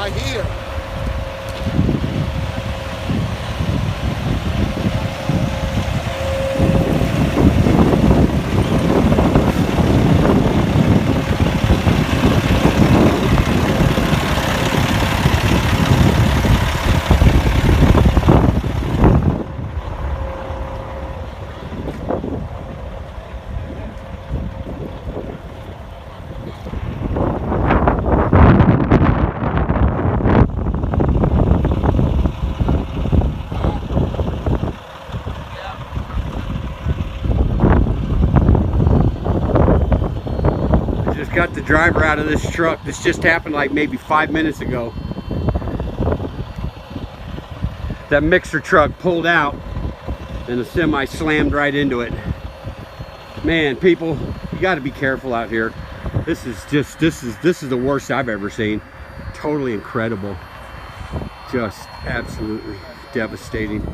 right here. Got the driver out of this truck. This just happened like maybe 5 minutes ago. That mixer truck pulled out and the semi slammed right into it. Man, people, you got to be careful out here. This is the worst I've ever seen. Totally incredible. Just absolutely devastating.